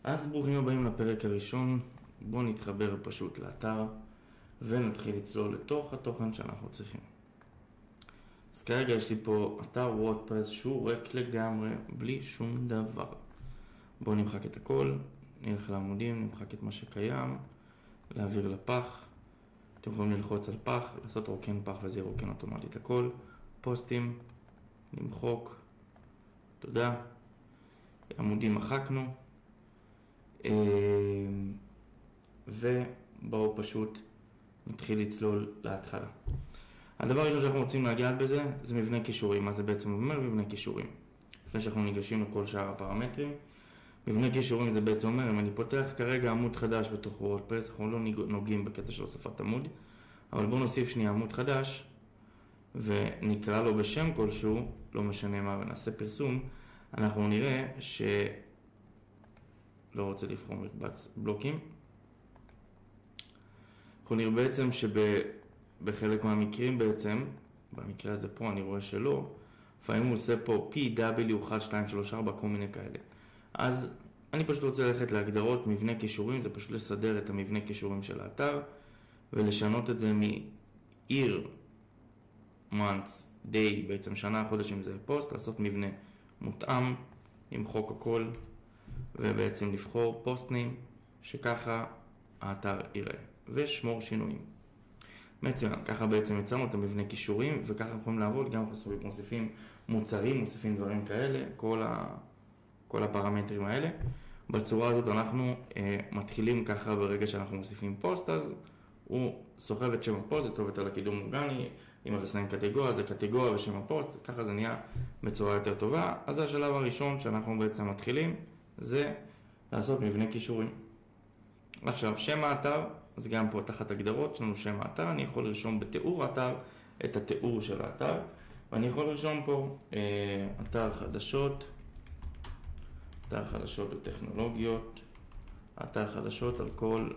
אז ברוכים הבאים לפרק הראשון. בואו נתחבר פשוט לאתר ונתחיל לצלול לתוך התוכן שאנחנו צריכים. אז כרגע יש לי פה אתר וורדפרס שהוא ריק לגמרי, בלי שום דבר. בואו נמחק את הכל, נלך לעמודים, נמחק את מה שקיים, להעביר לפח. אתם יכולים ללחוץ על פח, לעשות רוקן פח וזה ירוקן אוטומטית הכל. פוסטים, נמחוק, תודה. עמודים מחקנו. ובואו פשוט נתחיל לצלול להתחלה. הדבר הראשון שאנחנו רוצים להגיע בזה זה מבנה קישורים. מה זה בעצם אומר מבנה קישורים? לפני שאנחנו ניגשים לכל שאר הפרמטרים, מבנה קישורים זה בעצם אומר, אם אני פותח כרגע עמוד חדש בתוך וורדפרס, אנחנו לא נוגעים בקטע של הוספת עמוד, אבל בואו נוסיף שנייה עמוד חדש ונקרא לו בשם כלשהו, לא משנה מה, ונעשה פרסום, אנחנו נראה לא רוצה לבחור מקבץ בלוקים. אנחנו נראה בעצם שבחלק מהמקרים בעצם, במקרה הזה פה אני רואה שלא, לפעמים הוא עושה פה PW 1, 2, 3, 4, כל מיני כאלה. אז אני פשוט רוצה ללכת להגדרות מבנה קישורים, זה פשוט לסדר את המבנה קישורים של האתר, ולשנות את זה מ-year, months, day, בעצם שנה, חודשים זה פוסט, לעשות מבנה מותאם, למחוק הכל, ובעצם לבחור פוסט ניים שככה האתר יראה, ושמור שינויים. מצוין, ככה בעצם יצרנו את המבנה קישורים, וככה אנחנו יכולים לעבוד, גם אנחנו מוסיפים מוצרים, מוסיפים דברים כאלה, כל הפרמטרים האלה. בצורה הזאת אנחנו מתחילים ככה ברגע שאנחנו מוסיפים פוסט, אז הוא סוחב את שם הפוסט, זה טוב יותר לקידום אורגני, אם אנחנו נסיים קטגוריה, זה קטגוריה ושם הפוסט, ככה זה נהיה בצורה יותר טובה. אז זה השלב הראשון שאנחנו בעצם מתחילים, זה לעשות מבנה קישורים. עכשיו, שם האתר, אז גם פה תחת הגדרות, יש לנו שם האתר, אני יכול לרשום בתיאור האתר את התיאור של האתר, ואני יכול לרשום פה אתר חדשות וטכנולוגיות, אתר חדשות על כל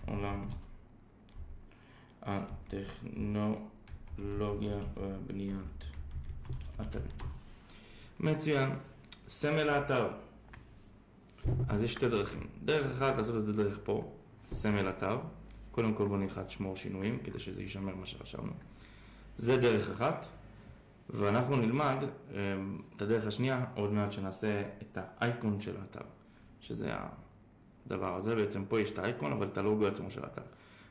עולם הטכנולוגיה ובניית אתרים. מצוין. סמל האתר. אז יש שתי דרכים. דרך אחת לעשות את זה דרך פה, סמל אתר. קודם כל בוא נלחץ שמור שינויים, כדי שזה יישמר מה שרשמנו. זה דרך אחת, ואנחנו נלמד את הדרך השנייה, עוד מעט שנעשה את האייקון של האתר, שזה הדבר הזה. בעצם פה יש את האייקון, אבל את הלוגו עצמו של האתר.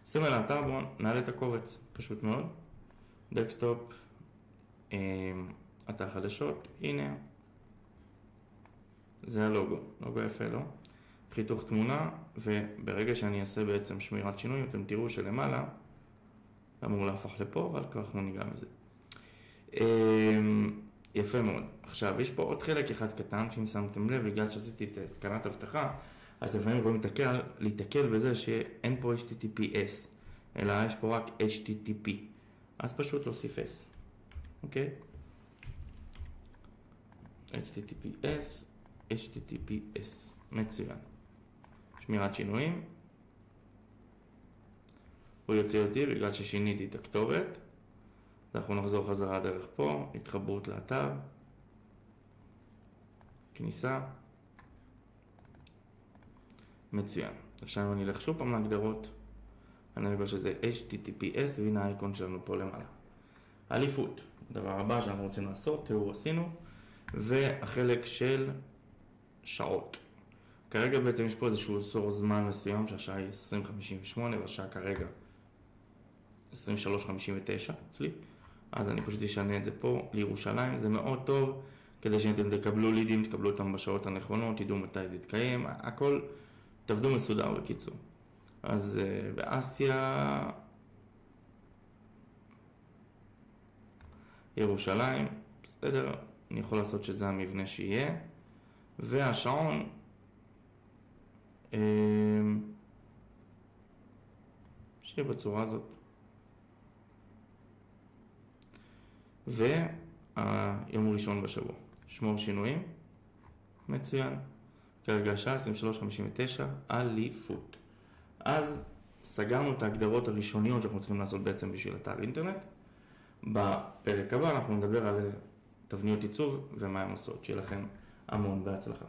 סמל האתר, בואו נעלה את הקובץ, פשוט מאוד. דקסטופ, אתר חדשות, הנה. זה הלוגו, לוגו יפה, לא? חיתוך תמונה, וברגע שאני אעשה בעצם שמירת שינויים, אתם תראו שלמעלה, אמור להפוך לפה, אבל כבר אנחנו ניגע מזה. יפה מאוד. עכשיו, יש פה עוד חלק אחד קטן, שאם שמתם לב, בגלל שעשיתי את התקנת הבטחה, אז לפעמים יכולים להתקל בזה שאין פה HTTPS, אלא יש פה רק HTTP. אז פשוט להוסיף S, אוקיי? HTTPS, מצוין. שמירת שינויים. הוא יוצא אותי בגלל ששיניתי את הכתובת. אנחנו נחזור חזרה דרך פה, התחברות לאתר, כניסה. מצוין. עכשיו אני אלך שוב פעם להגדרות. אני רואה שזה HTTPS, והנה האייקון שלנו פה למעלה. אליפות. הדבר הבא שאנחנו רוצים לעשות, תיאור עשינו. והחלק של שעות. כרגע בעצם יש פה איזשהו סור זמן מסוים שהשעה היא 20:58 והשעה כרגע 23:59 אצלי. אז אני פשוט אשנה את זה פה לירושלים, זה מאוד טוב כדי שאתם תקבלו לידים, תקבלו אותם בשעות הנכונות, תדעו מתי זה יתקיים, הכל תעבדו מסודר בקיצור. אז באסיה, ירושלים, בסדר, אני יכול לעשות שזה המבנה שיהיה, והשעון שיהיה בצורה הזאת. והיום ראשון בשבוע. שמור שינויים. מצוין. כרגע השעה 23:59, אליפות. אז סגרנו את ההגדרות הראשוניות שאנחנו צריכים לעשות בעצם בשביל אתר אינטרנט. בפרק הבא אנחנו נדבר על תבניות עיצוב ומה הן עושות. שיהיה לכם המון בהצלחה.